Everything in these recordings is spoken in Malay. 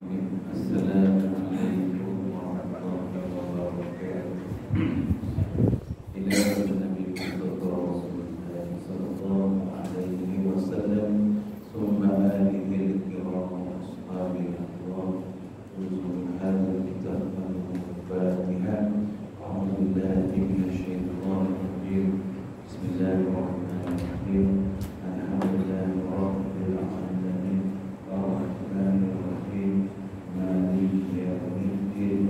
Assalamualaikum warahmatullahi wabarakatuh. Ila Nabi Rasulullah sallallahu alaihi wasallam summa alihi al-kiram wa ashabihi al-kiram uzul hadha kitab al-Fatihah. A'udzu billahi minasy syaithanir rajim. Bismillahirrahmanirrahim. Alhamdulillahi rabbil alamin. Ar-Rahmanir Rahim. Maliki yaumiddin.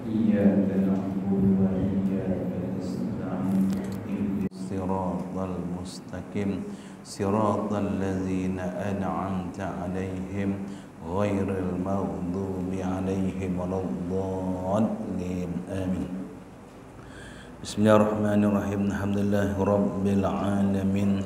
Iyyaka na'budu wa iyyaka nasta'in. Siratal mustaqim. Siratal ladzina an'amta 'alaihim ghairil maghdubi 'alaihim waladdallin. Amin. Bismillahirrahmanirrahim. Alhamdulillahi rabbil alamin.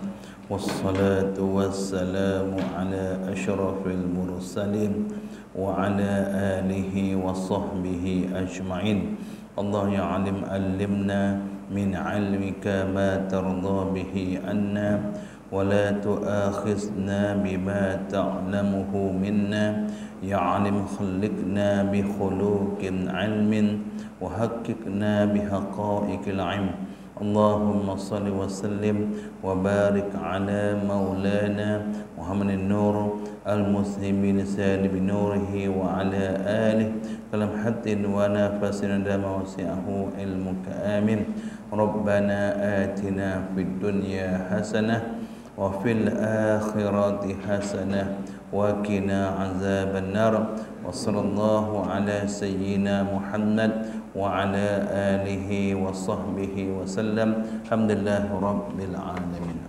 Wassalatu wassalamu ala asyrafil mursalin wa ala alihi wa sahbihi ajma'in. Allah ya alim allimna min ilmika ma tarda bihi anna wa la tu'akhizna bima ta'lamuhu minna. Ya alim khalliqna bi khuluqin ilmin wa haqqiqna bi haqa'iqil ilm. Allahumma salli wa sallim wa barik ala maulana Muhammadin nur al-muslimin sali bi nurihi wa ala alihi kalam hatin wa nafasin dama wasi'ahu ilmuka amin. Rabbana atina fid dunya hasanah wa fil akhirati hasanah wa qina azaban nar. Wa sallallahu ala sayyidina Muhammad wa ala alihi wa sahbihi wa sallam. Alhamdulillahi rabbil alamin.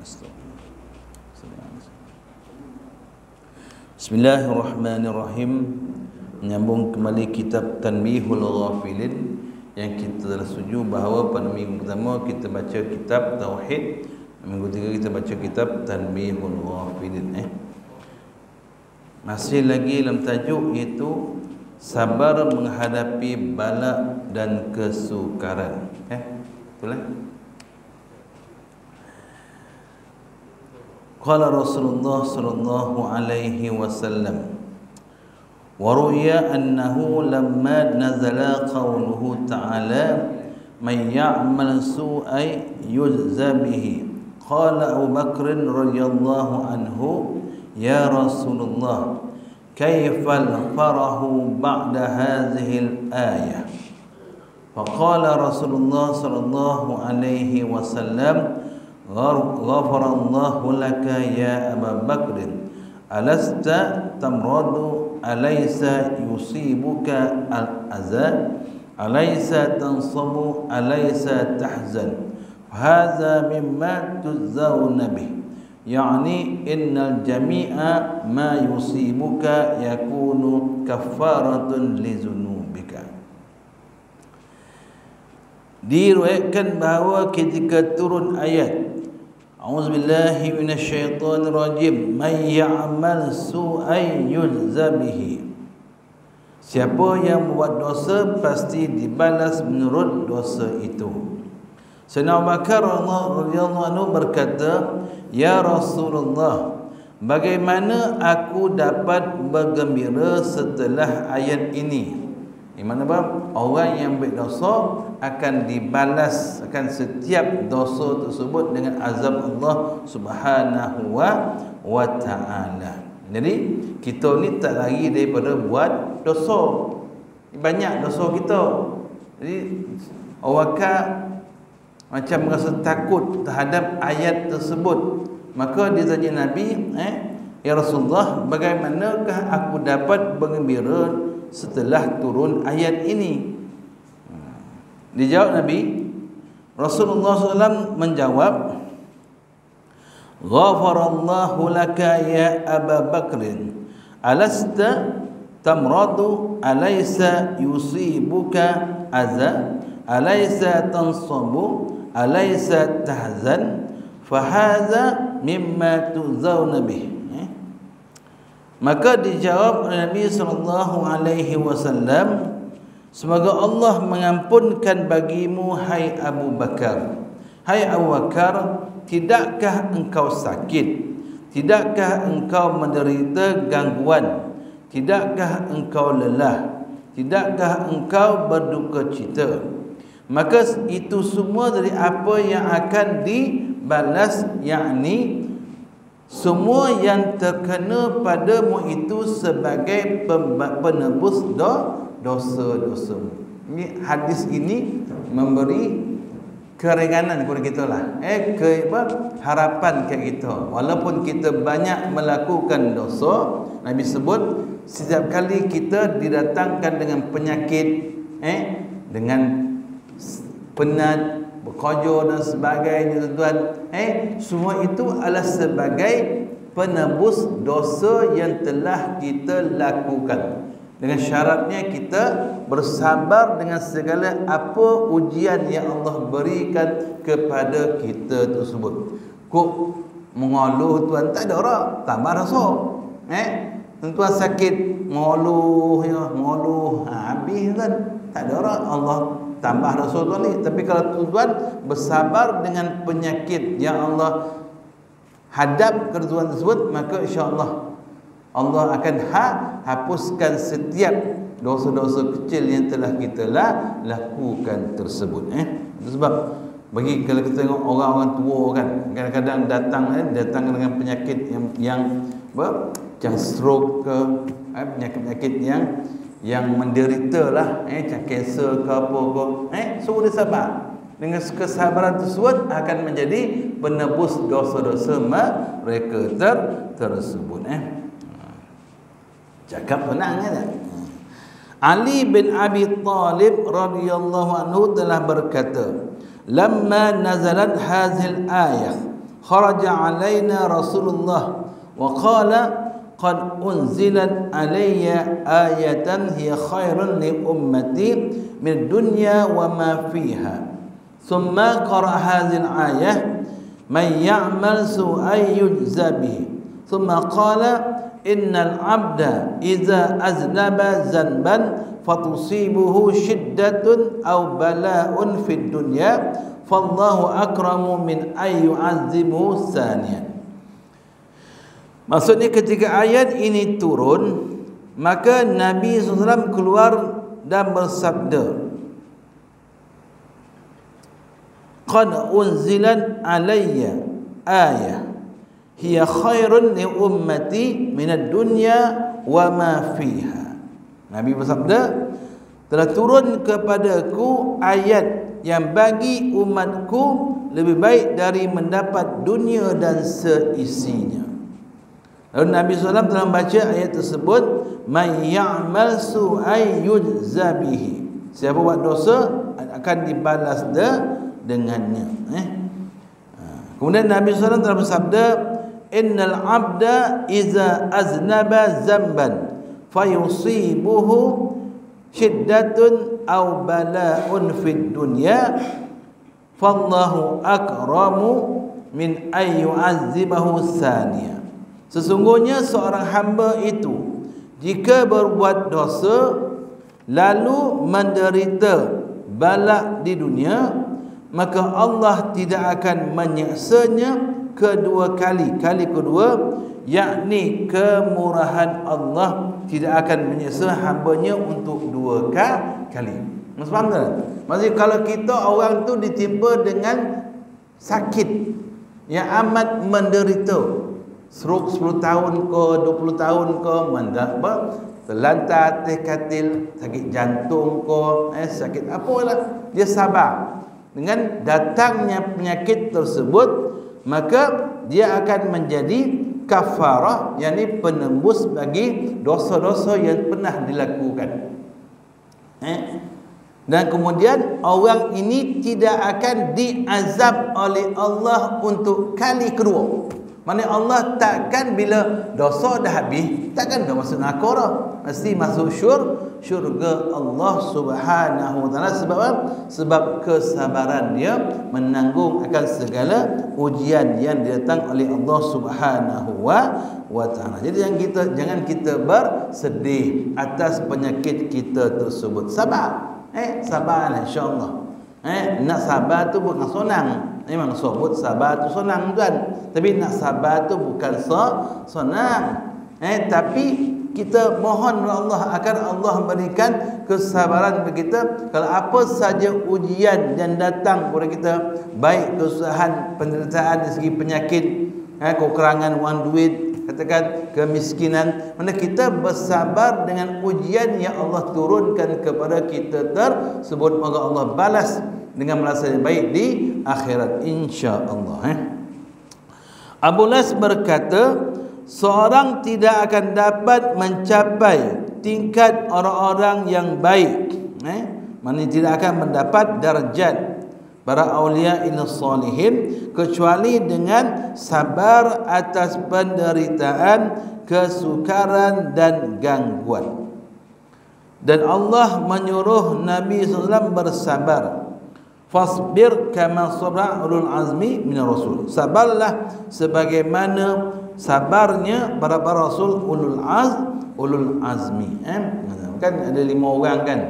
Bismillahirrahmanirrahim. Menyambung kembali kitab Tanbihul Ghafilin yang kita telah setuju bahawa pada minggu pertama kita baca kitab Tauhid, minggu ketiga kita baca kitab Tanbihul Ghafilin. Masih lagi dalam tajuk iaitu sabar menghadapi bala dan kesukaran. Betul eh? Qala Rasulullah sallallahu alaihi wasallam wa ruya annahu lamma nazala qawluhu ta'ala man ya'mal su'an yujza bihi qala Abu Bakr radhiyallahu anhu ya Rasulullah kaifal farahu ba'da hadhihi al-ayah. Faqala Rasulullah sallallahu alaihi wasallam ghafarallahu laka ya Abu Bakr alasta tamradu alaysa yusibuka al-adha alaysa tansabu alaysa tahzan hadza mimma tuzawna bih. Yani innal jami'a ma yusibuka yakunu kaffaratun li dzunubika. Diriwayatkan bahawa ketika turun ayat A'udzubillahi minasyaitonir rajim may ya'mal su'an yujza bihi. Siapa yang membuat dosa pasti dibalas menurut dosa itu. Sayyidina Abu Bakar radhiyallahu anhu berkata, "Ya Rasulullah, bagaimana aku dapat bergembira setelah ayat ini?" Di mana orang yang berdosa akan dibalas akan setiap dosa tersebut dengan azab Allah Subhanahu wa taala. Jadi kita ni tak lari daripada buat dosa. Banyak dosa kita. Jadi orang macam merasa takut terhadap ayat tersebut. Maka dia tanya Nabi, ya Rasulullah, bagaimanakah aku dapat bergembira setelah turun ayat ini? Dijawab Nabi, Rasulullah SAW menjawab, ghafarallahu laka ya Abu Bakr alasta tamradu alaysa yusibuka adza alaysa tansabu alaysa tahzan fahadha mimma tuzawna bih. Maka dijawab oleh Nabi sallallahu alaihi wasallam, semoga Allah mengampunkan bagimu hai Abu Bakar. Hai Abu Bakar, tidakkah engkau sakit? Tidakkah engkau menderita gangguan? tidakkah engkau lelah, tidakkah engkau berduka cita? Maka itu semua dari apa yang akan dibalas, yakni semua yang terkena padamu itu sebagai penebus dosa-dosa. Ini hadis ini memberi keringanan kepada kita lah. Harapan kayak kita. Walaupun kita banyak melakukan dosa, Nabi sebut setiap kali kita didatangkan dengan penyakit, dengan penat, berkojo dan sebagainya, tuan-tuan, semua itu adalah sebagai penebus dosa yang telah kita lakukan. Dengan syaratnya kita bersabar dengan segala apa ujian yang Allah berikan kepada kita tersebut. Kok mengeluh tuan, tak ada orang tambah rasa. Tuan sakit mengeluh, habis kan, tak ada orang, Allah tambah rasa tuan ni. Tapi kalau tuan bersabar dengan penyakit yang Allah hadap ke tuan tersebut, maka insya-Allah Allah akan hapuskan setiap dosa-dosa kecil yang telah kita lakukan tersebut. Sebab bagi kalau kita tengok orang-orang tua kan, kadang-kadang datang dengan penyakit yang stroke ke, penyakit-penyakit yang menderita lah, macam kanser ke apa ke, suruh dia sabar. Dengan kesabaran tersebut akan menjadi penebus dosa-dosa mereka tersebut. Cakap tenang kan? Ali bin Abi Talib radhiyallahu anhu telah berkata, "Lamma nazalat hazil ayah, kharaja alaina Rasulullah wa qala qad unzilat alayya ayatan hiya khairun li ummati min dunya wa ma fiha." Thumma qara hadhihi al-ayah man ya'mal su'an yujza bihi. Thumma qala innal 'abda idza aznaba zanban fatusibuhu shiddatun aw bala'un fid dunya fallahu akramu min ay yu'azzibuhu thaniyan. Maksudnya ketika ayat ini turun, maka Nabi SAW keluar dan bersabda, qad unzilat alayya ayah hiya khairun li ummati minad dunya wa ma fiha. Nabi bersabda, telah turun kepadaku ayat yang bagi umatku lebih baik dari mendapat dunia dan seisinya. Lalu Nabi SAW telah membaca ayat tersebut, man ya'mal su'an yujza bihi. Siapa buat dosa akan dibalas dengannya. Kemudian Nabi SAW telah bersabda, innal 'abda iza aznaba zamban fayusibuhu shiddatun aw bala'un fid dunya fallahu akramu min ay yu'azzibahu thaniya. Sesungguhnya seorang hamba itu jika berbuat dosa lalu menderita bala di dunia, maka Allah tidak akan menyiksanya kedua kali. Kali kedua, yakni kemurahan Allah tidak akan menyiksa hambanya untuk dua kali. Faham tak? Maksudnya kalau kita orang tu ditimpa dengan sakit yang amat menderita, stroke 10 tahun ke 20 tahun ke, terlantar atas katil, sakit jantung ke, sakit apalah, dia sabar dengan datangnya penyakit tersebut, maka dia akan menjadi kafarah, yakni penembus bagi dosa-dosa yang pernah dilakukan. Dan kemudian orang ini tidak akan diazab oleh Allah untuk kali kedua. Maksudnya Allah takkan bila dosa dah habis, takkan kau masuk neraka, mesti masuk syurga Allah Subhanahu wa taala. Sebab apa? Sebab kesabaran dia menanggung akan segala ujian yang datang oleh Allah Subhanahu wa taala. Jadi jangan kita bersedih atas penyakit kita tersebut. Sabar. Sabarlah insya-Allah. Nak sabar tu bukan senang. Memang sebut sabar tu senang tuan. Tapi nak sabar tu bukan senang. Tapi kita mohon kepada Allah akan Allah berikan kesabaran kepada kita. Kalau apa saja ujian yang datang kepada kita, baik kesusahan, penderitaan dari segi penyakit, kekurangan wang duit, katakan kemiskinan, mana kita bersabar dengan ujian yang Allah turunkan kepada kita tersebut, maka Allah balas dengan merasa baik di akhirat, insya-Allah. Abu Las berkata, seorang tidak akan dapat mencapai tingkat orang-orang yang baik, maknanya tidak akan mendapat darjat para aulia ila salihin kecuali dengan sabar atas penderitaan, kesukaran dan gangguan. Dan Allah menyuruh Nabi SAW bersabar. Fasbir kama sabara ulul azmi minar rasul. Sabarlah sebagaimana sabarnya para rasul ulul azmi. Kan ada 5 orang kan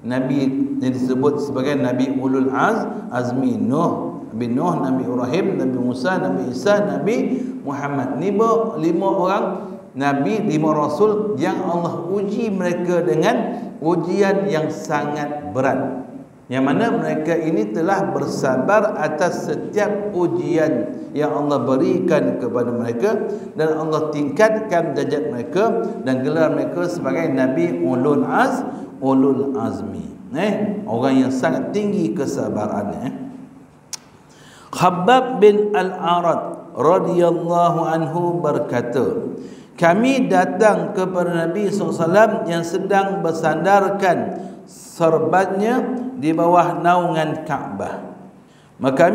nabi yang disebut sebagai nabi ulul azmi. Nabi Nuh, Nabi Ibrahim, Nabi Musa, Nabi Isa, Nabi Muhammad. Ni 5 orang nabi, 5 rasul yang Allah uji mereka dengan ujian yang sangat berat, yang mana mereka ini telah bersabar atas setiap ujian yang Allah berikan kepada mereka, dan Allah tingkatkan derajat mereka dan gelar mereka sebagai Nabi ulul azmi. Orang yang sangat tinggi kesabarannya. Khabbab bin Al-Arad radhiyallahu anhu berkata, kami datang kepada Nabi SAW yang sedang bersandarkan serbatnya di bawah naungan Kaabah. Maka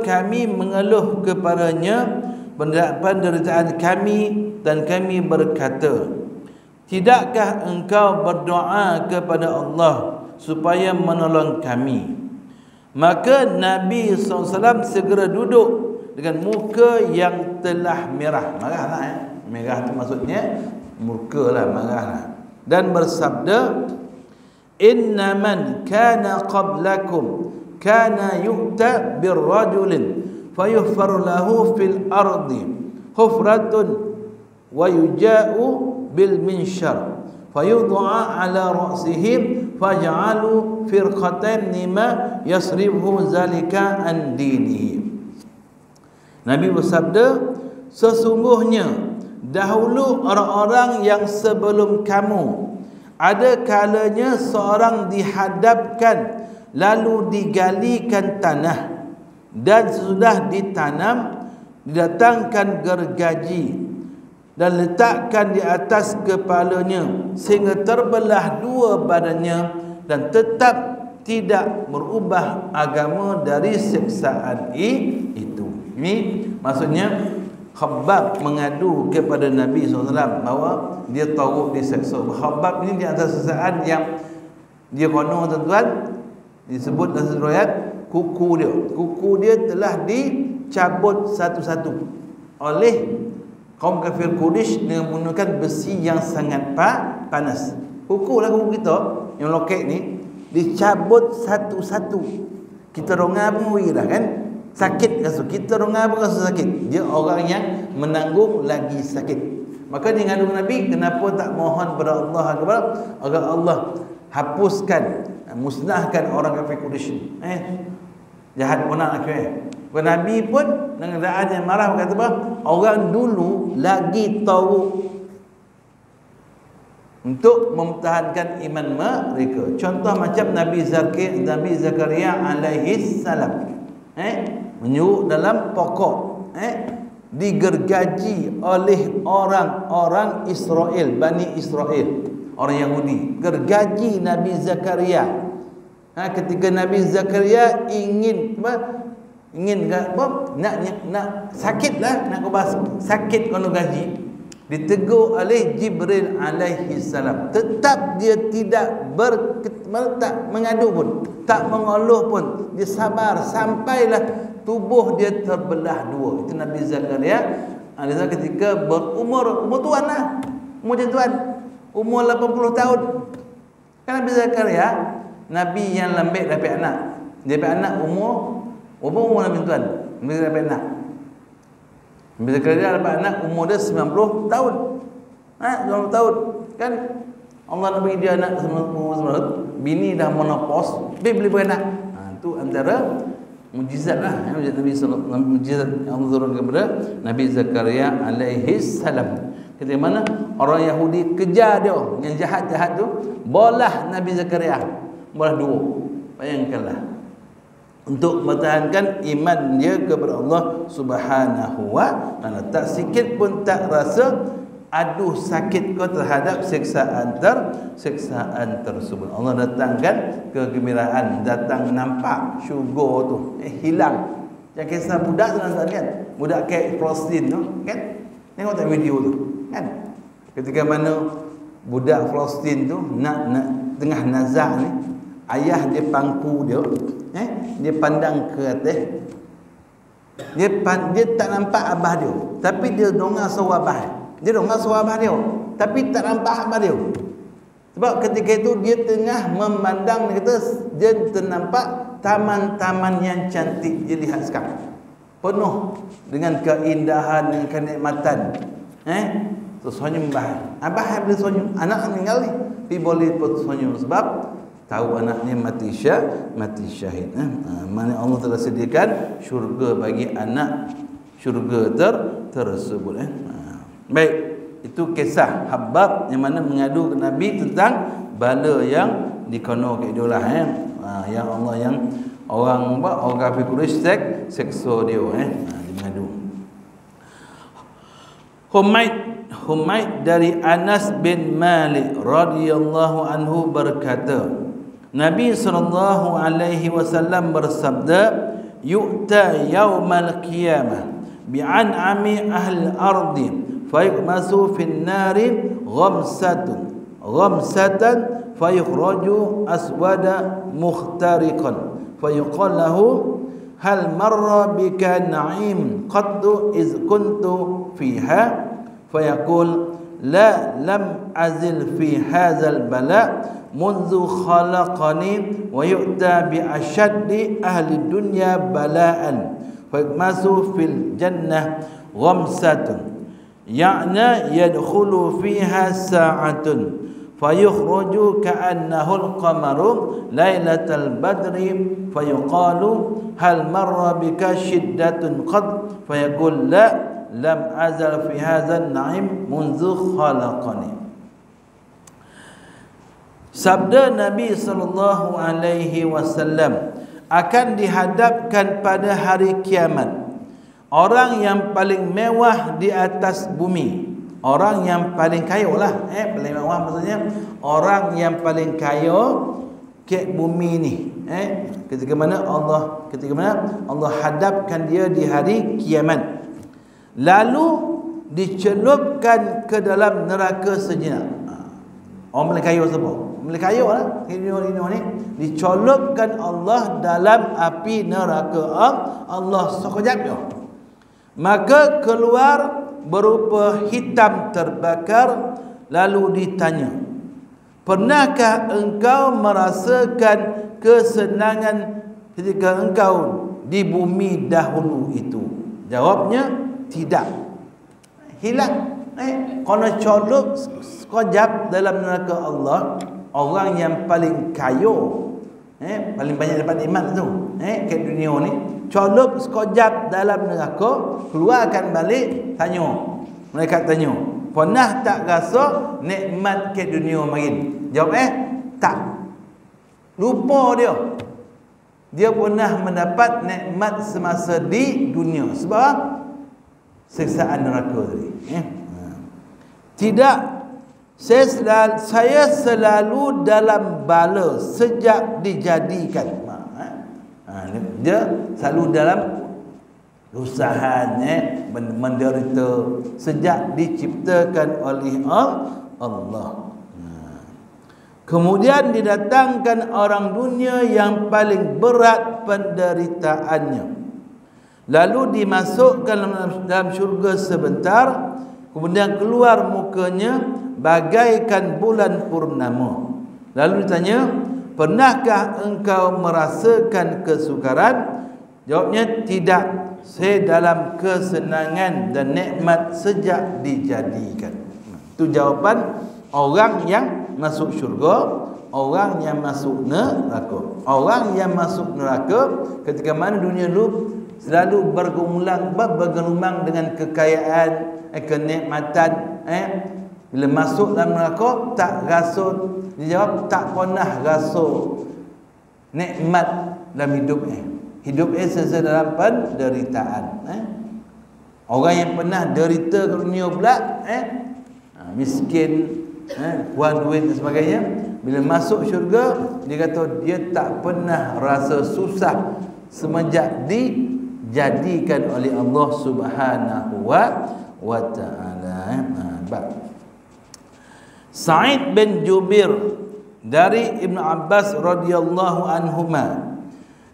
kami mengeluh kepadanya penderitaan kami, dan kami berkata, tidakkah engkau berdoa kepada Allah supaya menolong kami? Maka Nabi SAW segera duduk dengan muka yang telah merah. Marahlah, merah tu maksudnya muka lah, marahlah, dan bersabda, inna man kana qablakum kana yu'ta birrajulin fayuhfar lahu fil ardi hufratun wa yuja'u bil minshar fayud'a ala ra'sihi faj'alu firqatan lima yasribhu zalika an dinihi. Nabi bersabda, sesungguhnya dahulu orang-orang yang sebelum kamu, ada kalanya seorang dihadapkan lalu digalikan tanah, dan sesudah ditanam didatangkan gergaji dan letakkan di atas kepalanya sehingga terbelah 2 badannya, dan tetap tidak berubah agama dari siksaan itu. Ini maksudnya Khabbab mengadu kepada Nabi SAW bahawa dia tahu diseksa. Khabbab ini di antara sesaat yang dia konon tuan-tuan, disebut dalam riwayat kuku dia telah dicabut satu-satu oleh kaum kafir Quraisy dengan menggunakan besi yang sangat panas. Kuku kita yang lokek ni dicabut satu-satu. Kita ronga pun dah kan sakit rasa, kita ronga pun rasa sakit. Dia orang yang menanggung lagi sakit. Maka dia ngadu Nabi, kenapa tak mohon kepada Allah agar Allah hapuskan, musnahkan orang kafir Quraisy. Jahat pun nak Nabi pun dengan keadaan yang marah berkata apa? Orang dulu lagi tahu untuk mempertahankan iman mereka. Contoh macam Nabi Zakaria alaihi salam. Menyuruh dalam pokok, digergaji oleh orang-orang Israel, Bani Israel, orang Yahudi. Gergaji Nabi Zakaria. Ketika Nabi Zakaria ingin nak sakitlah, nak kubas sakit kono gaji, ditegur oleh Jibril alaihi salam. Tetap dia tidak tak mengadu pun, tak mengeluh pun, dia sabar sampailah tubuh dia terbelah 2. Itu Nabi Zakaria ketika berumur tuan lah, umur tuan, umur 80 tahun. Kan Nabi Zakaria Nabi yang lembek dapat anak. Dia dapat anak umur Nabi tuan. Nabi dapat anak. Nabi Zakaria dapat anak umur dia 90 tahun. 20 tahun kan. Allah nak bagi dia anak semua, bini dah menopause, dia boleh beranak. Itu antara mujizat lah, mujizat yang Allah turunkan kepada Nabi Zakaria alaihi salam. Ketika mana orang Yahudi kejar dia yang jahat-jahat tu, bolah Nabi Zakaria, bolah 2. Bayangkanlah, untuk mempertahankan iman dia kepada Allah Subhanahu wa taala. Tak sikit pun tak rasa aduh sakit kau terhadap siksaan tersebut. Allah datangkan kegembiraan, datang nampak syurga tu hilang. Yang kisah budak tu kan, budak kayak Palestin tu kan, tengok tak video tu kan, ketika mana budak Palestin tu nak tengah nazak ni, ayah dia pangku dia, dia pandang ke atas, dia tak nampak abah dia, tapi dia dengar suara abah. Dia dengar suara abah dia, tapi tak nampak abah dia. Sebab ketika itu dia tengah memandang, dia ternampak taman-taman yang cantik dia lihat sekarang, penuh dengan keindahan dan kenikmatan. Terus senyum abah boleh senyum, anak meninggal ni, tapi boleh pun senyum sebab tahu anaknya mati syahid. Mana Allah telah sediakan syurga bagi anak syurga tersebut. Baik, itu kisah Habab yang mana mengadu ke Nabi tentang bala yang dikono ke idolah, yang Allah yang orang kafir Quraisy seksa dia, dia mengadu. Humaid dari Anas bin Malik radhiyallahu anhu berkata, Nabi SAW bersabda, yu'ta yaumal qiyamah bi'an'ami ahli ardi fayuqmasu fin nari ghamsatan fayukhraju aswada mukhtariqan fayuqal lahu hal marra bika na'im qaddu iz kuntu fiha fayaqul la lam azil fi hadzal bala munzu khalaqani wa yu'ta bi ashaddi ahli dunya bala'an fayuqmasu fil jannah ghamsatun ya'na yadkhulu fiha sa'atun fayukhruju ka'annahu al-qamaru lailatal badri fayuqalu hal marra bika shiddatun qad fayaqul la lam azal fi hadzal na'im munzu khalaqani. Sabda Nabi sallallahu alaihi wasallam, akan dihadapkan pada hari kiamat orang yang paling mewah di atas bumi, orang yang paling kaya lah, paling mewah maksudnya orang yang paling kaya ke bumi ni, ketika mana Allah hadapkan dia di hari kiamat, lalu dicelupkan ke dalam neraka sejenak. Orang paling kaya siapa? Paling kaya lah ni, dicelupkan Allah dalam api neraka Allah sekejap je, maka keluar berupa hitam terbakar, lalu ditanya, pernahkah engkau merasakan kesenangan ketika engkau di bumi dahulu itu? Jawabnya tidak. Hilang. Kena colok sekejap dalam neraka Allah. Orang yang paling kaya, paling banyak dapat nikmat tu, ke dunia ni, colok sekejap dalam neraka, keluarkan balik, tanya. Mereka tanya, pernah tak rasa nikmat ke dunia main? Jawab tak. Lupa dia. Dia pernah mendapat nikmat semasa di dunia. Sebab siksaan neraka tadi. Tidak. Saya selalu dalam bala sejak dijadikan. Dia selalu dalam kesusahan, menderita sejak diciptakan oleh Allah. Kemudian didatangkan orang dunia yang paling berat penderitaannya, lalu dimasukkan dalam syurga sebentar, kemudian keluar mukanya bagaikan bulan purnama. Lalu ditanya, pernahkah engkau merasakan kesukaran? Jawabnya tidak. Saya dalam kesenangan dan nikmat sejak dijadikan. Itu jawapan orang yang masuk syurga, orang yang masuk neraka. Orang yang masuk neraka ketika mana dunia dulu selalu bergelumang dengan kekayaan, kenikmatan, bila masuk dalam neraka tak rasa, dia jawab tak pernah rasa nikmat dalam hidup sesa dalam penderitaan. Orang yang pernah derita ke dunia pula, miskin, kurang duit dan sebagainya, bila masuk syurga dia kata dia tak pernah rasa susah semenjak dijadikan oleh Allah Subhanahu wa taala. Sa'id bin Jubair dari Ibn Abbas radhiyallahu anhuma,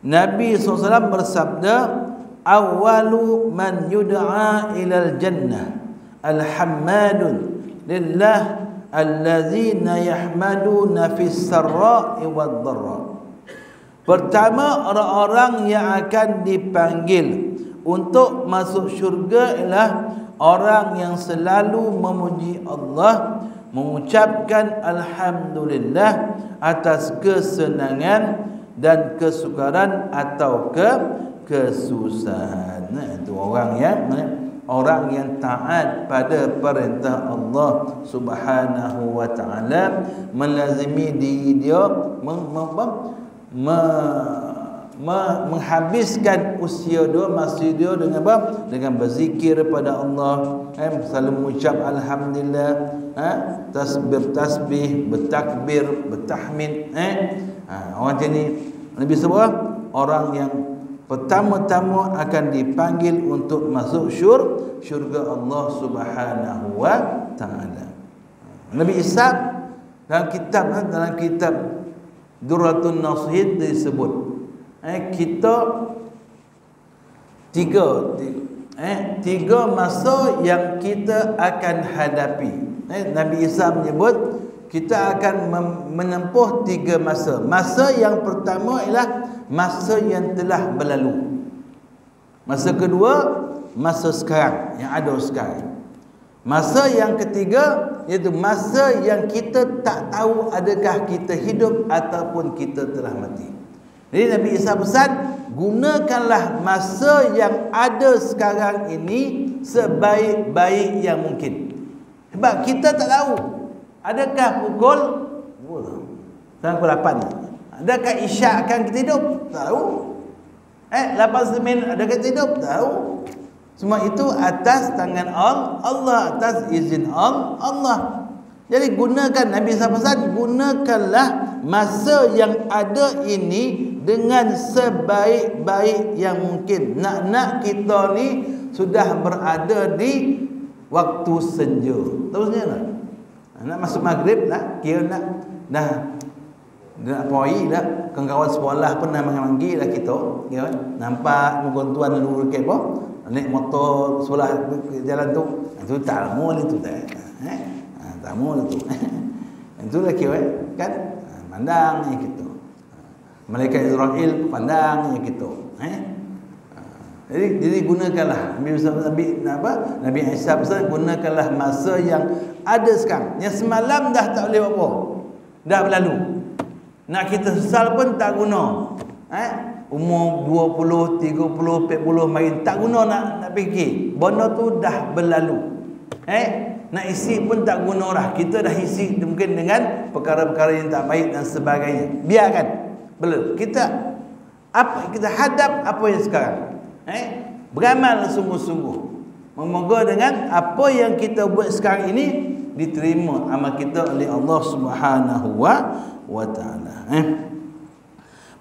Nabi SAW bersabda, awwalu man yud'a ilal jannah alhammadun lillah allazina yahmaduna fis sarra'i wad dharra. Pertama orang-orang yang akan dipanggil untuk masuk syurga ialah orang yang selalu memuji Allah, mengucapkan alhamdulillah atas kesenangan dan kesukaran atau kesusahan. Itu orang yang taat pada perintah Allah Subhanahu wa taala, melazimi diri dia menghabiskan usia dia, masa dia dengan apa? Dengan berzikir kepada Allah, selalu mengucap alhamdulillah, tasbih, bertakbir, bertahmid. Orang macam ni Nabi sebut orang yang pertama-tama akan dipanggil untuk masuk syurga Allah Subhanahu wa taala. Nabi Ishaq dalam kitab Durratun Nashid disebut kita tiga masa yang kita akan hadapi. Nabi Isa menyebut kita akan menempuh 3 masa. Masa yang pertama ialah masa yang telah berlalu. Masa kedua, masa sekarang, yang ada sekarang. Masa yang ketiga iaitu masa yang kita tak tahu adakah kita hidup ataupun kita telah mati. Jadi Nabi Isa pesan, gunakanlah masa yang ada sekarang ini sebaik-baik yang mungkin. Sebab kita tak tahu adakah pukul 8 adakah isyak akan kita hidup? Tak tahu. 8 adakah kita hidup? Tak tahu. Semua itu atas tangan Allah, atas izin Allah. Jadi gunakan, Nabi SAW gunakanlah masa yang ada ini dengan sebaik-baik yang mungkin. Nak kita ni sudah berada di waktu senja. Terusnya nak masuk maghrib lah, kira dah poi dah, kawan-kawan sekolah pun dah manggil lah kita, kira nampak muka tuan dulu ke apa, naik motor sebelah jalan tu, itu tak lama itu tak. Tak mau tu. Itulah kira kan, pandangnya kita. Malaikat Israel pandangnya kita. Jadi gunakanlah Nabi Isa pesan, gunakanlah masa yang ada sekarang. Yang semalam dah tak boleh apa. Dah berlalu. Nak kita sesal pun tak guna. Umur 20, 30, 40 main tak guna nak fikir. Benda tu dah berlalu. Nak isi pun tak guna dah. Kita dah isi mungkin dengan perkara-perkara yang tak baik dan sebagainya. Biarkan. Belum. Kita hadap apa yang sekarang. Beramal sungguh-sungguh. Memoga dengan apa yang kita buat sekarang ini diterima amal kita oleh Allah Subhanahu wa taala.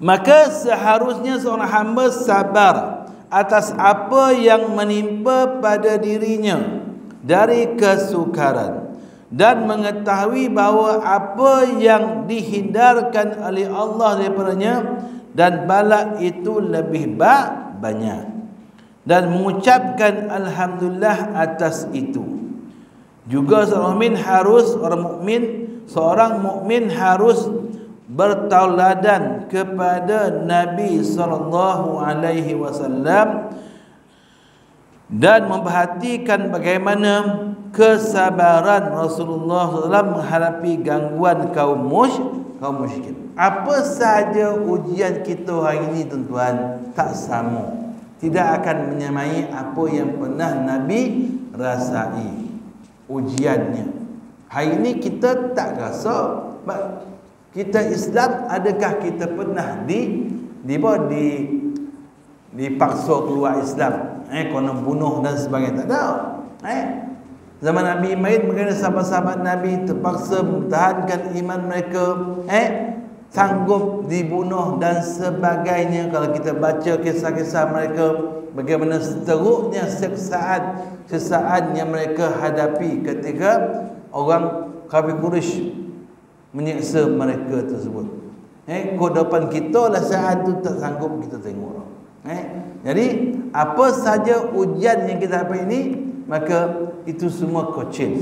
Maka seharusnya seorang hamba sabar atas apa yang menimpa pada dirinya dari kesukaran, dan mengetahui bahawa apa yang dihindarkan oleh Allah daripadanya dan bala itu lebih banyak, dan mengucapkan alhamdulillah atas itu. Juga seorang mukmin harus bertauladan kepada Nabi sallallahu alaihi wasallam dan memperhatikan bagaimana kesabaran Rasulullah SAW menghadapi gangguan kaum musyrikin. Apa saja ujian kita hari ini tuan-tuan, tak sama, tidak akan menyamai apa yang pernah Nabi rasai ujiannya. Hari ini kita tak rasa. Kita Islam, adakah kita pernah dipaksa keluar Islam, kena bunuh dan sebagainya? Tak ada. Zaman Nabi Maid, mengenai sahabat-sahabat Nabi terpaksa mempertahankan iman mereka, sanggup dibunuh dan sebagainya. Kalau kita baca kisah-kisah mereka, bagaimana seteruknya siksaan yang mereka hadapi ketika orang kafir Quraisy menyiksa mereka tersebut. Kau depan kita lah saat tu tak sanggup kita tengok. Jadi apa saja ujian yang kita hadapi ini, maka itu semua kecil.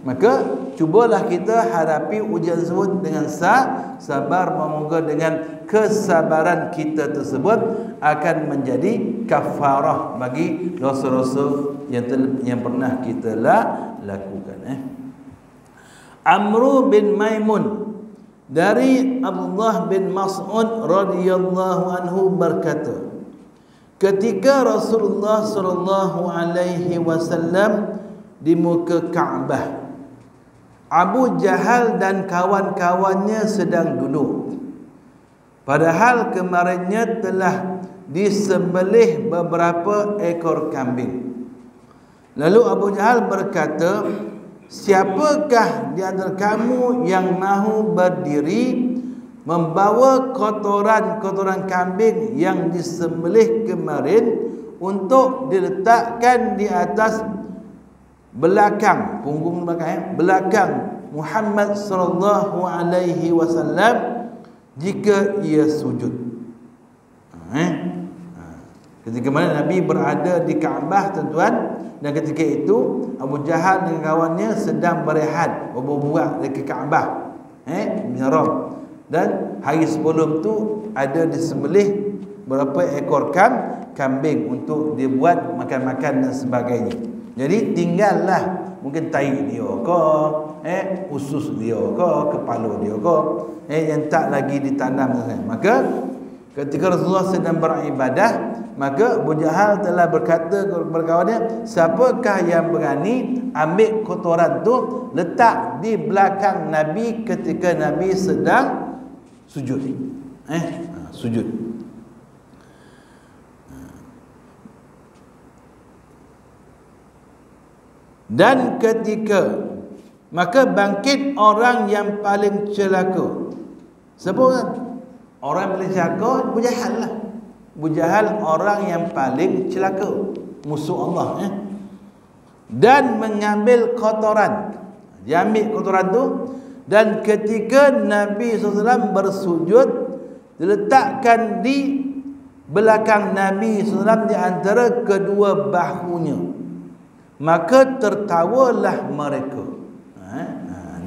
Maka cubalah kita hadapi ujian tersebut dengan sabar. Semoga dengan kesabaran kita tersebut akan menjadi kafarah bagi dosa-dosa yang pernah kita lakukan. Amru bin Maimun dari Abdullah bin Mas'ud radhiyallahu anhu berkata, ketika Rasulullah sallallahu alaihi wasallam di muka Kaabah, Abu Jahal dan kawan-kawannya sedang duduk. Padahal kemarinnya telah disembelih beberapa ekor kambing. Lalu Abu Jahal berkata, siapakah di antara kamu yang mahu berdiri membawa kotoran-kotoran kambing yang disembelih kemarin untuk diletakkan di atas belakang, punggung belakang Muhammad sallallahu alaihi wasallam jika ia sujud. Ketika mana Nabi berada di Kaabah tuan-tuan, dan ketika itu Abu Jahal dan kawannya sedang berehat, berbual di Kaabah, mihrab. Dan hari sebelum tu ada disembelih berapa ekor kambing untuk dibuat makan-makan dan sebagainya. Jadi tinggallah mungkin tahi dia ke, usus dia ke, kepala dia ke, yang tak lagi ditanam. Maka ketika Rasulullah sedang beribadah, maka Abu Jahal telah berkata kepada kawannya, siapakah yang berani ambil kotoran tu letak di belakang Nabi ketika Nabi sedang sujud. Sujud. Dan ketika maka bangkit orang yang paling celaka. Siapa orang? Orang yang paling celaka Abu Jahal lah. Abu Jahal orang yang paling celaka, musuh Allah. Dan mengambil kotoran. Dia ambil kotoran tu, dan ketika Nabi SAW bersujud, diletakkan di belakang Nabi SAW di antara kedua bahunya. Maka tertawalah mereka.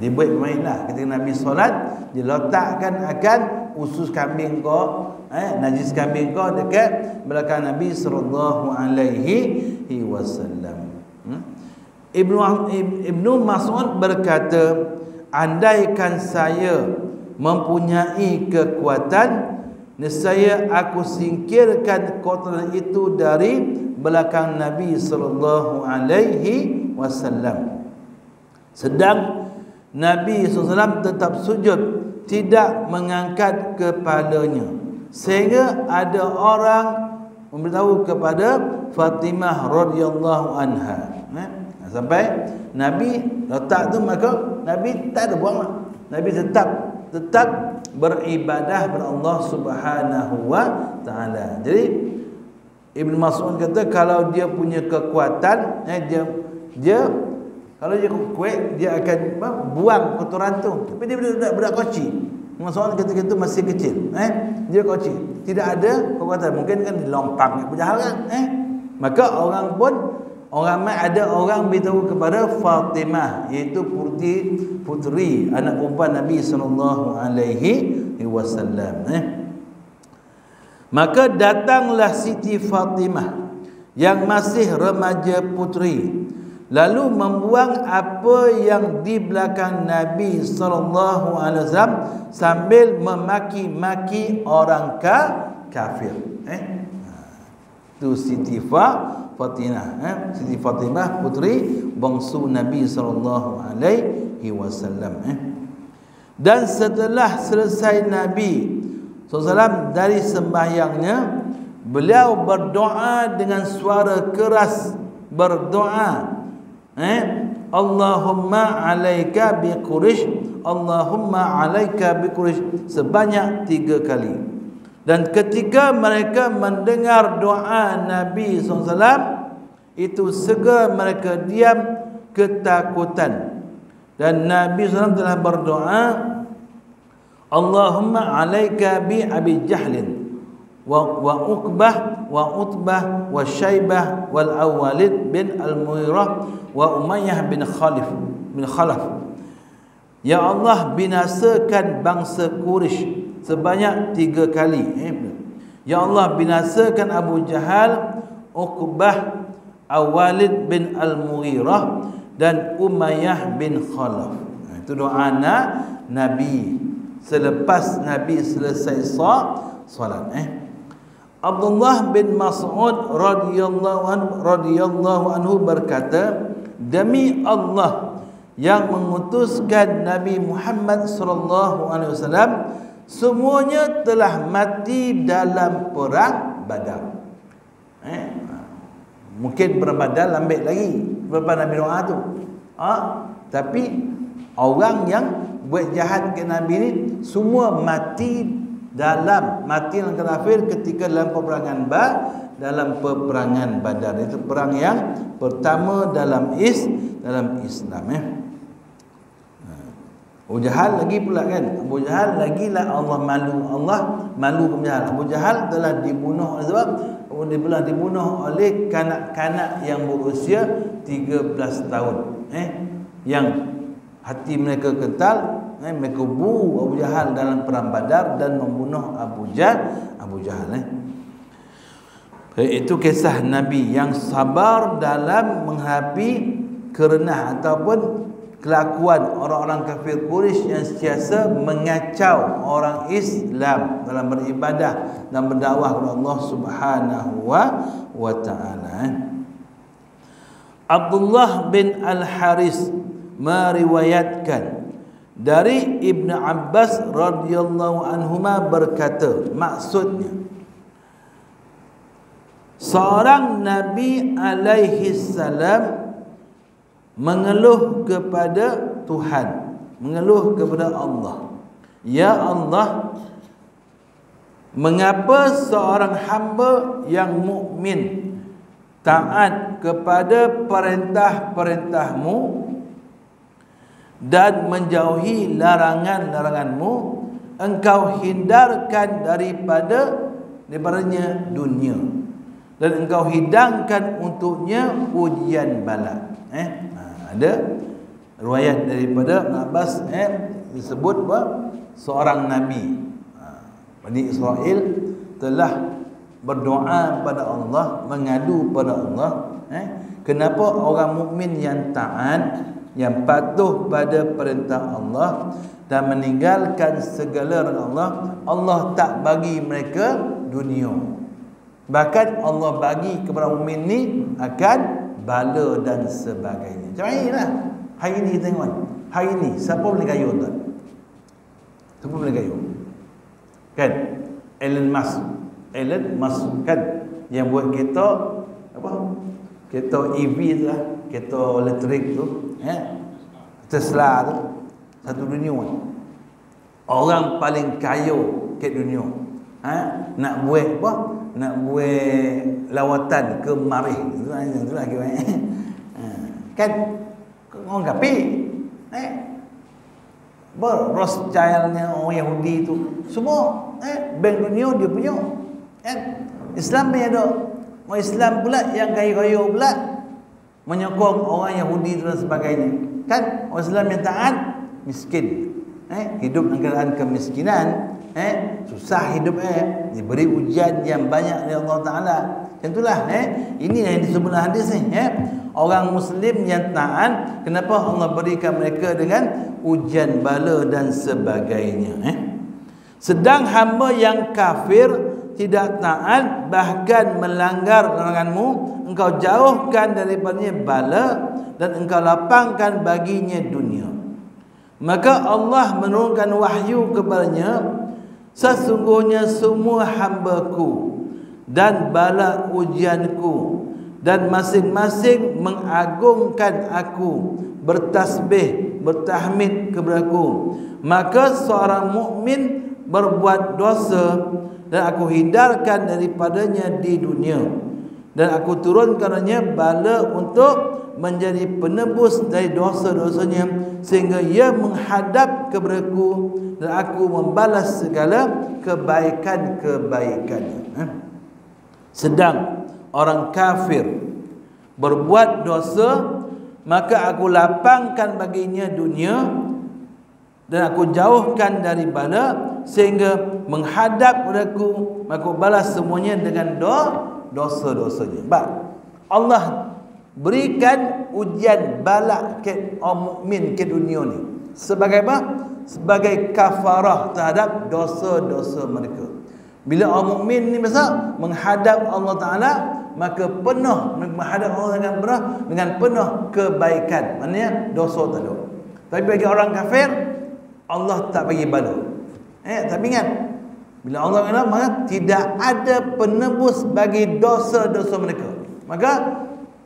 Dibuat mainlah ketika Nabi solat, diletakkan akan usus kambing kau, najis kambing kau dekat belakang Nabi sallallahu alaihi wasallam. Ibnu Mas'ud berkata, andaikan saya mempunyai kekuatan, nescaya aku singkirkan kotoran itu dari belakang Nabi sallallahu alaihi wasallam. Sedang Nabi SAW tetap sujud, tidak mengangkat kepalanya, sehingga ada orang memberitahu kepada Fatimah radhiyallahu anha. Sampai Nabi letak tu, maka Nabi tak ada buang. Nabi tetap beribadah kepada Allah Subhanahu wa taala. Jadi Ibn Mas'ud kata, kalau dia punya kekuatan, dia kalau dia kuat, dia akan buang kotoran tu. Tapi dia budak kecil. Mas'ud ketika itu masih kecil. Dia kecil, tidak ada kekuatan. Mungkin kan dilompang berjahal kan. Maka orang ada orang beritahu kepada Fatimah, iaitu putri anak perempuan Nabi sallallahu alaihi wasallam. Maka datanglah Siti Fatimah yang masih remaja putri, lalu membuang apa yang di belakang Nabi SAW sambil memaki-maki orang kafir. Itu Siti Fatimah, Siti Fatimah putri bangsu Nabi SAW. Dan setelah selesai Nabi SAW dari sembahyangnya, beliau berdoa dengan suara keras, berdoa, Allahumma alaika bi Quraisy, Allahumma alaika bi Quraisy, sebanyak 3 kali. Dan ketika mereka mendengar doa Nabi SAW, itu segera mereka diam ketakutan. Dan Nabi SAW telah berdoa, Allahumma alaika bi Abi Jahlin wa Uqbah wa Utbah wa Syaibah wal Walid bin Al-Mughirah wa Umayyah bin Khalaf. Ya Allah, binasakan bangsa Quraisy sebanyak 3 kali. Ya Allah, binasakan Abu Jahal, Uqbah, Al-Walid bin Al-Mughirah dan Umayyah bin Khalaf. Itu doa Nabi selepas Nabi selesai solat. Abdullah bin Mas'ud radhiyallahu anhu berkata, demi Allah yang mengutuskan Nabi Muhammad sallallahu alaihi wasallam, semuanya telah mati dalam perang Badar. Mungkin perang Badar lambat lagi lepas Nabi doa tu. Tapi orang yang buat jahat ke Nabi ni semua mati dalam kafir ketika dalam peperangan Badar. Itu perang yang pertama dalam Islam. Abu Jahal lagi pula kan. Abu Jahal lagi lah Allah malu Abu Jahal. Abu Jahal telah dibunuh oleh kanak-kanak yang berusia 13 tahun. Yang hati mereka kental, mereka bunuh Abu Jahal dalam perang Badar dan membunuh Abu Jahal. Itu kisah Nabi yang sabar dalam menghadapi kerenah ataupun kelakuan orang-orang kafir Quraisy yang sentiasa mengacau orang Islam dalam beribadah dan berdakwah kepada Allah Subhanahu wa taala. Abdullah bin Al-Haris meriwayatkan dari Ibn Abbas radhiyallahu anhuma berkata, maksudnya seorang Nabi alaihi salam mengeluh kepada Tuhan, mengeluh kepada Allah, ya Allah, mengapa seorang hamba yang mukmin taat kepada perintah-perintahmu dan menjauhi larangan-laranganmu, engkau hindarkan daripadanya dunia dan engkau hidangkan untuknya ujian bala. Ada riwayat daripada Ibn Abbas disebut bahawa seorang Nabi Bani Israel telah berdoa pada Allah, mengadu pada Allah, kenapa orang mukmin yang taat, yang patuh pada perintah Allah dan meninggalkan segala Allah, Allah tak bagi mereka dunia. Bahkan Allah bagi kepada mukmin ni akan bala dan sebagainya. Macam ni lah. Hari ni kita tengok. Hari ni siapa boleh gayu tuan? Siapa boleh gayu? Kan? Elon Musk kan yang buat kereta apa? Kereta EV tu lah, kereta elektrik tu, Tesla tu, satu dunia. Orang paling kaya ke dunia. Nak buat apa? Nak buat lawatan ke Marih. Itulah kira. Kan orang kafir. Rothschild-nya orang Yahudi tu semua bank dunia dia punya. Islam punya ada. Orang Islam pula yang kaya-kaya pula menyokong orang Yahudi dan sebagainya. Kan orang Islam yang taat miskin. Hidup dalam keadaan kemiskinan, susah hidup, diberi ujian yang banyak oleh Allah Taala. Tentulah ini yang disebut hadis ni, orang Muslim yang taat, kenapa Allah berikan mereka dengan ujian bala dan sebagainya. Sedang hamba yang kafir, tidak taat, bahkan melanggar laranganmu, engkau jauhkan daripadanya bala dan engkau lapangkan baginya dunia. Maka Allah menurunkan wahyu kepadanya, sesungguhnya semua hamba-Ku dan bala ujianku, dan masing-masing mengagungkan aku, bertasbih, bertahmid kepada-Ku. Maka seorang mukmin berbuat dosa dan aku hindarkan daripadanya di dunia, dan aku turunkannya bala untuk menjadi penebus dari dosa-dosanya, sehingga ia menghadap kepada-Ku dan aku membalas segala kebaikan-kebaikannya. Sedang orang kafir berbuat dosa, maka aku lapangkan baginya dunia dan aku jauhkan dari bala, sehingga menghadap kepada-Ku, maka aku balas semuanya dengan dosa-dosanya. Allah berikan ujian bala ke orang mukmin ke dunia ni sebagai apa? Sebagai kafarah terhadap dosa-dosa mereka. Bila orang mukmin ni biasa menghadap Allah Taala, maka penuh menghadap Allah dengan penuh kebaikan. Maknanya dosa tak ada. Tapi bagi orang kafir, Allah tak bagi bala. Tapi ingat, bila Allah kata maka tidak ada penebus bagi dosa-dosa mereka. Maka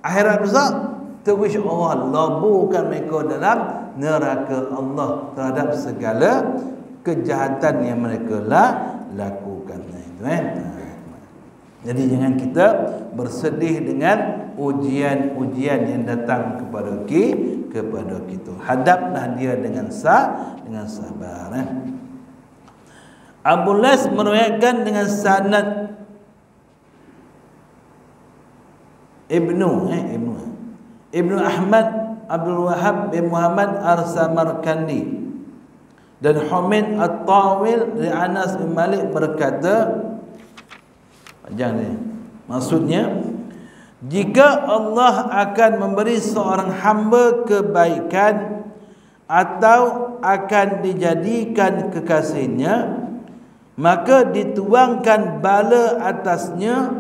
akhirat besar terus Allah laburkan mereka dalam neraka Allah terhadap segala kejahatan yang mereka lakukan. Jadi jangan kita bersedih dengan ujian-ujian yang datang kepada kita. Hadaplah dia dengan sabar. Abu Las meriwayatkan dengan sanad Ibnu Ahmad Abdul Wahab bin Muhammad Ar-Samarkandi dan Humaid At-Tawil dari Anas bin Malik berkata, panjang ni, maksudnya, jika Allah akan memberi seorang hamba kebaikan atau akan dijadikan kekasihnya, maka dituangkan bala atasnya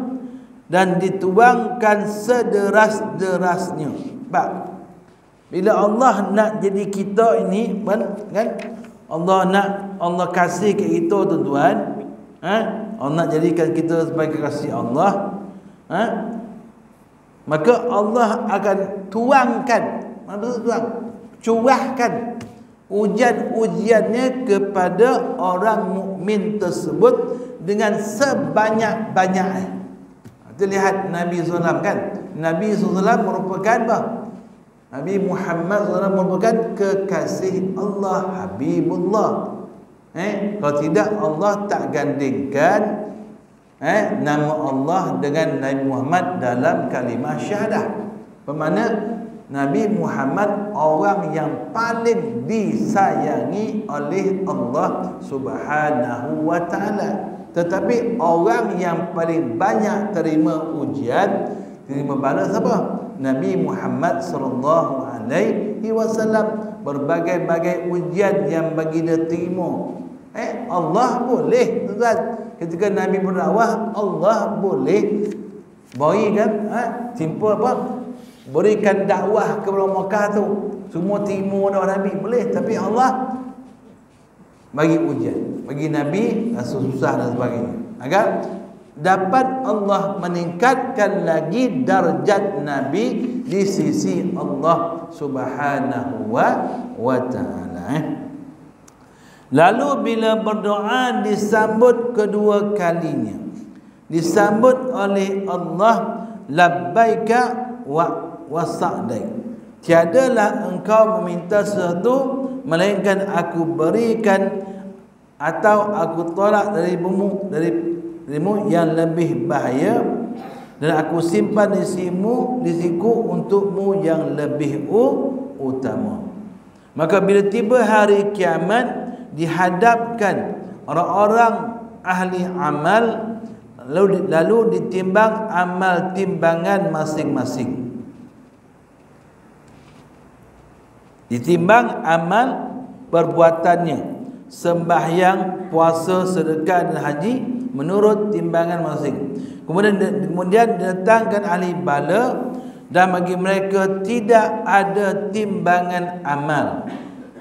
dan dituangkan sederas-derasnya. Bila Allah nak jadi kita ini, kan? Allah kasih ke kita, tuan-tuan. Allah nak jadikan kita sebagai kekasih Allah. Maka Allah akan tuangkan, curahkan ujian-ujiannya kepada orang mukmin tersebut dengan sebanyak-banyaknya. Kita lihat Nabi SAW, kan? Nabi SAW merupakan apa? Nabi Muhammad SAW merupakan kekasih Allah, Habibullah. Kalau tidak, Allah tak gandingkan nama Allah dengan Nabi Muhammad dalam kalimah syahadah. Bermakna Nabi Muhammad orang yang paling disayangi oleh Allah Subhanahu wa taala. Tetapi orang yang paling banyak terima ujian, terima bala siapa? Nabi Muhammad sallallahu alaihi wasallam. Berbagai-bagai ujian yang bagi dia terima. Allah boleh, tuan. Ketika Nabi berdakwah, Allah boleh berikan timpa apa? Berikan dakwah ke Mekah tu. Semua terima dakwah Nabi boleh, tapi Allah bagi ujian, bagi Nabi susah dan sebagainya, agar dapat Allah meningkatkan lagi darjat Nabi di sisi Allah Subhanahu wa taala. Lalu bila berdoa disambut kedua kalinya, disambut oleh Allah, labbaika wa sa'daik. Tiadalah engkau meminta sesuatu melainkan aku berikan atau aku tolak darimu yang lebih bahaya, dan aku simpan di sisiku untukmu yang lebih utama. Maka bila tiba hari kiamat, dihadapkan orang-orang ahli amal, lalu ditimbang amal timbangan masing-masing. ditimbang amal perbuatannya, sembahyang, puasa, sedekah dan haji menurut timbangan masing. Kemudian datangkan ahli bala, dan bagi mereka tidak ada timbangan amal,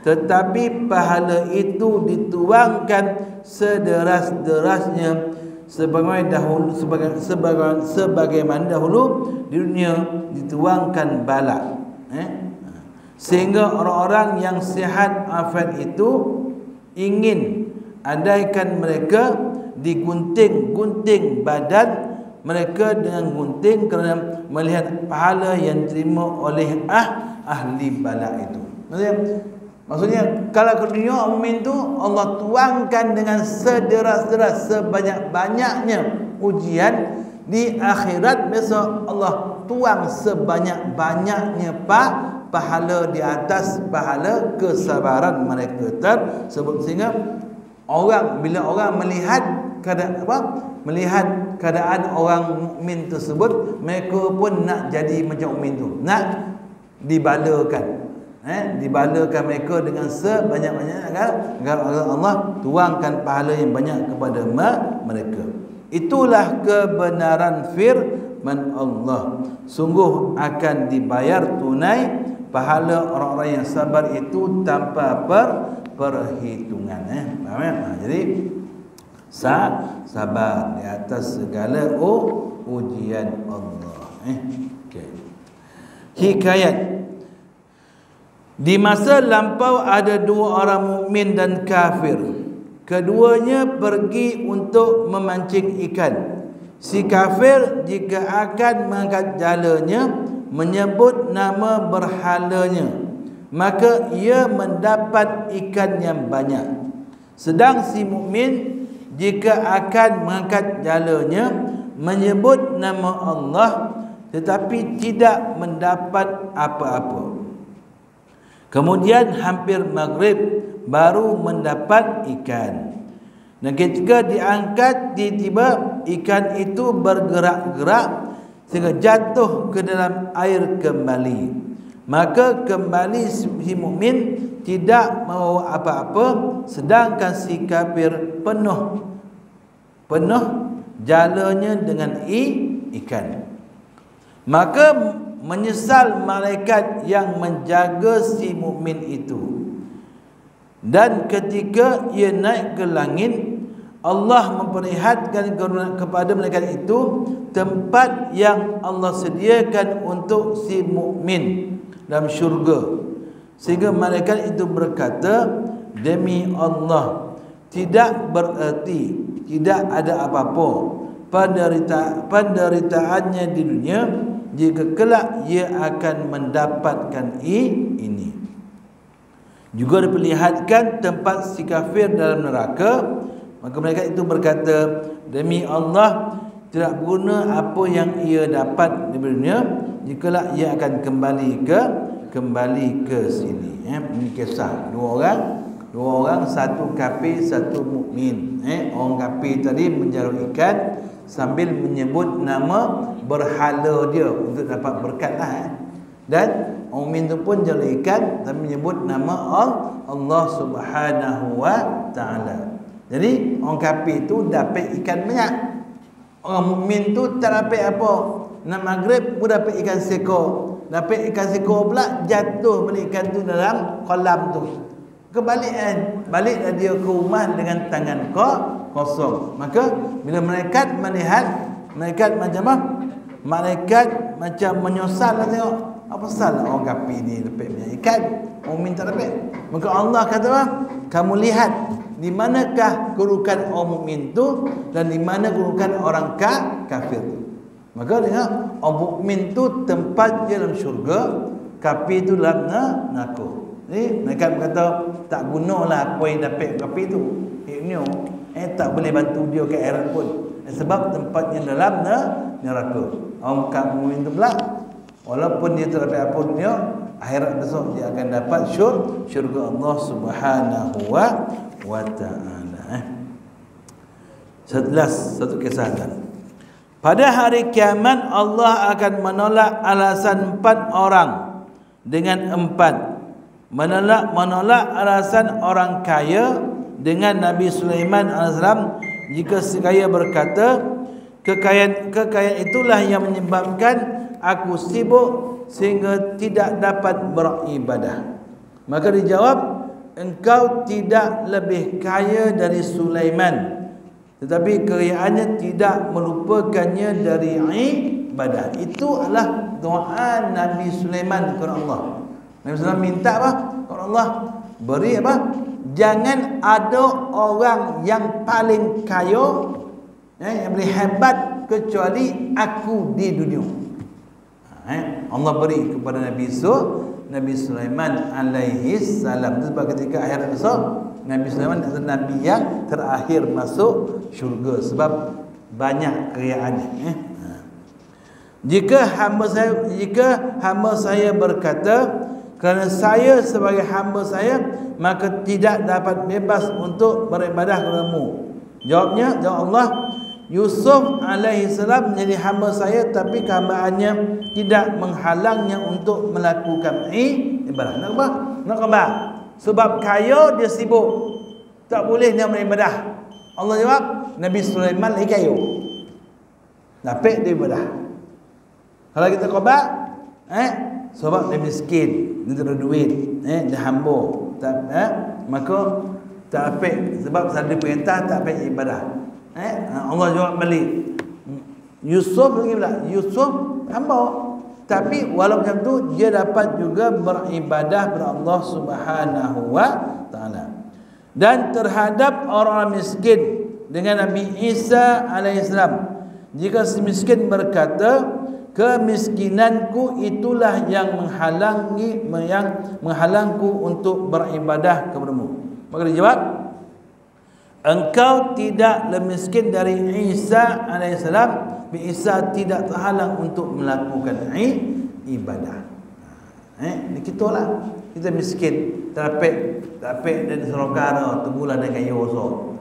tetapi pahala itu dituangkan sederas-derasnya sebagaimana dahulu di dunia dituangkan bala. Sehingga orang-orang yang sihat afiat itu ingin andaikan mereka digunting-gunting badan mereka dengan gunting kerana melihat pahala yang diterima oleh ahli bala itu. Maksudnya kalau ke dunia mukmin tu Allah tuangkan dengan sederas-deras sebanyak-banyaknya ujian, di akhirat besok Allah tuang sebanyak-banyaknya pahala di atas pahala kesabaran mereka tersebut. Sehingga bila orang melihat keadaan orang mukmin tersebut, mereka pun nak jadi macam mukmin tu, nak dibalakan, dibalakan mereka dengan sebanyak-banyaknya agar Allah tuangkan pahala yang banyak kepada mereka. Itulah kebenaran firman Allah, sungguh akan dibayar tunai pahala orang-orang yang sabar itu tanpa perhitungan. Faham ya? Jadi sabar di atas segala ujian Allah. Okay. Hikayat. Di masa lampau ada dua orang mukmin dan kafir. Keduanya pergi untuk memancing ikan. Si kafir jika akan mengangkat jalanya menyebut nama berhalanya, maka ia mendapat ikan yang banyak. Sedang si mukmin jika akan mengangkat jalanya menyebut nama Allah tetapi tidak mendapat apa-apa. Kemudian hampir maghrib baru mendapat ikan. Dan ketika diangkat, tiba-tiba ikan itu bergerak-gerak sehingga jatuh ke dalam air kembali. Maka kembali si mukmin tidak membawa apa-apa, sedangkan si kafir penuh jalanya dengan ikan. Maka menyesal malaikat yang menjaga si mukmin itu. Dan ketika ia naik ke langit, Allah memperlihatkan kepada malaikat itu tempat yang Allah sediakan untuk si mukmin dalam syurga. Sehingga malaikat itu berkata, demi Allah, tidak bererti, tidak ada apa-apa penderitaannya di dunia jika kelak ia akan mendapatkan ini. Juga diperlihatkan tempat si kafir dalam neraka. Maka mereka itu berkata, demi Allah, tidak berguna apa yang ia dapat di dunia jikalau ia akan kembali ke sini. Ini kisah dua orang, satu kafir, satu mukmin. Orang kafir tadi menjaring ikan sambil menyebut nama berhala dia untuk dapat berkat dan orang mukmin tu pun jaring ikan dan menyebut nama Allah Subhanahu wa taala. Jadi orang kafir tu dapat ikan banyak, orang mukmin tu tak dapat apa. Nak maghrib pun dapat ikan seekor, dapat ikan seekor pula jatuh balik ikan tu dalam kolam tu. Kebalikan, baliklah dia ke rumah dengan tangan kosong. Maka bila malaikat melihat, malaikat macam apa? Malaikat macam menyesal lah tengok. Apa salah orang kafir ni dapat banyak ikan, orang mukmin tak dapat. Maka Allah kata apa? Kamu lihat di manakah kedudukan orang mukmin tu dan di mana kedudukan orang kafir tu. Maka tengok, orang mukmin tu tempat dia dalam syurga, kafir tu dalam neraka. Jadi mereka berkata tak gunalah apa yang dapat kafir tu. Tak boleh bantu dia ke akhirat pun. Sebab tempatnya dalam neraka. Orang mukmin tu pula walaupun dia tak dapat apa dunia, akhirat besok dia akan dapat syurga Allah Subhanahu wa ta'ala. Satu kisah dan pada hari kiamat Allah akan menolak alasan 4 orang dengan 4. menolak alasan orang kaya dengan Nabi Sulaiman alaihissalam jika si kaya berkata, kekayaan itulah yang menyebabkan aku sibuk sehingga tidak dapat beribadah. Maka dijawab, engkau tidak lebih kaya dari Sulaiman, tetapi kekayaannya tidak melupakannya dari ibadah. Itu adalah doa Nabi Sulaiman kepada Allah. Nabi Sulaiman minta apa kepada Allah? Beri apa? Jangan ada orang yang paling kaya, yang paling hebat kecuali aku di dunia. Allah beri kepada Nabi Sulaiman alaihi salam. Itu sebab ketika akhirat besok, Nabi Sulaiman adalah Nabi yang terakhir masuk syurga sebab banyak kekayaannya. Jika hamba saya berkata, kerana saya sebagai hamba saya, maka tidak dapat bebas untuk beribadah kepadamu. Jawab Allah, Yusuf alaihi salam menjadi hamba saya, tapi kehambaannya tidak menghalangnya untuk melakukan ibadah. Nak khabar? Sebab kaya dia sibuk, tak boleh dia beribadah. Allah jawab, Nabi Sulaiman lagi kaya, dapat dia ibadah. Kalau kita khabar, sebab dia miskin, dia tak ada duit, dia hamba, maka tak dapat, sebab ada perintah tak dapat ibadah. Allah jawab balik, Yusuf lagi pula, Yusuf hamba, tapi walaupun macam tu dia dapat juga beribadah kepada Allah Subhanahu wa taala. Dan terhadap orang miskin dengan Nabi Isa alaihissalam, jika si miskin berkata, kemiskinanku itulah yang menghalangku untuk beribadah kepadamu, maka dijawab, engkau tidak lebih miskin dari Isa alaihissalam. Isa tidak terhalang untuk melakukan ibadah. Ni kita lah, kita miskin, dapat dan serokara tu bulan dan kayu so.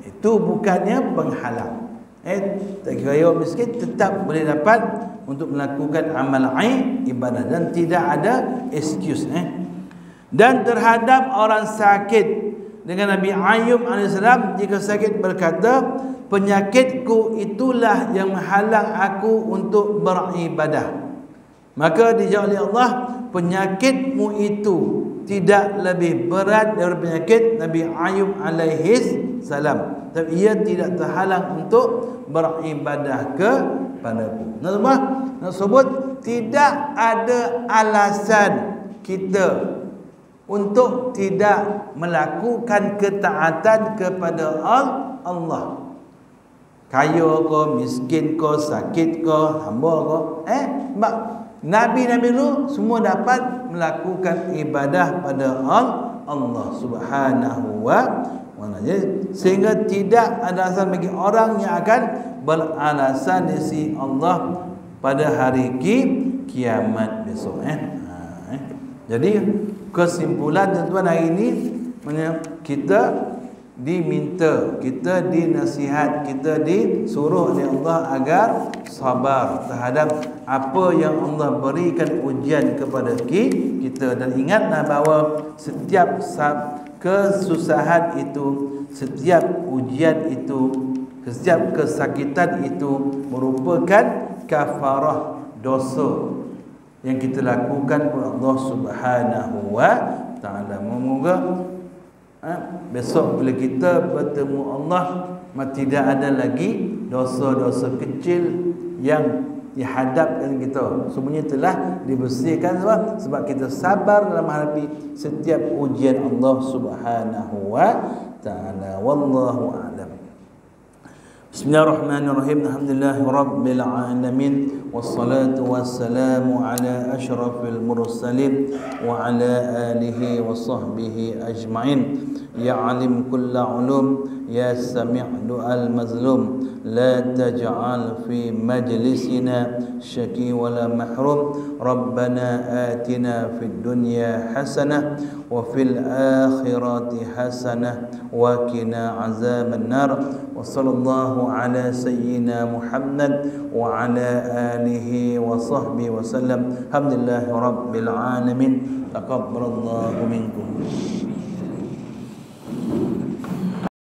Itu bukannya penghalang. Tak kira miskin tetap boleh dapat untuk melakukan amal ibadah dan tidak ada excuse. Dan terhadap orang sakit dengan Nabi Ayyub alaihissalam, jika sakit berkata, penyakitku itulah yang menghalang aku untuk beribadah, maka dijawab oleh Allah, penyakitmu itu tidak lebih berat dari penyakit Nabi Ayyub alaihi salam, tapi ia tidak terhalang untuk beribadah kepadaku. Nak sebut tidak ada alasan kita untuk tidak melakukan ketaatan kepada Allah. Kaya ke, miskin ke, sakit ke, hamba ke, Nabi-Nabi dulu semua dapat melakukan ibadah pada Allah Subhanahu wa taala. Sehingga tidak ada alasan bagi orang yang akan beralasan di sisi Allah pada hari kiamat besok. Jadi kesimpulan tuan-tuan hari ini, kita diminta, kita dinasihat, kita disuruh oleh Allah agar sabar terhadap apa yang Allah berikan ujian kepada kita. Dan ingatlah bahawa setiap kesusahan itu, setiap ujian itu, setiap kesakitan itu merupakan kafarah dosa yang kita lakukan kepada Allah Subhanahu wa taala. Semoga besok bila kita bertemu Allah, tidak ada lagi dosa-dosa kecil yang dihadapkan kita. Semuanya telah dibersihkan sebab kita sabar dalam menghadapi setiap ujian Allah Subhanahu wa taala. Wallahu a'lam. Bismillahirrahmanirrahim. Alhamdulillahirabbil alamin, wassalatu wassalamu ala asyrafil mursalin wa ala alihi wa sahbihi ajma'in. Ya alim kulla ulum, ya sami' du'al mazlum, لا تجعل في مجلسنا شقي ولا محروم ربنا آتنا في الدنيا حسنة وفي الآخرة حسنة وقنا عذاب النار وصلى الله على سيدنا محمد وعلى آله وصحبه وسلم الحمد لله رب العالمين تقبل الله منكم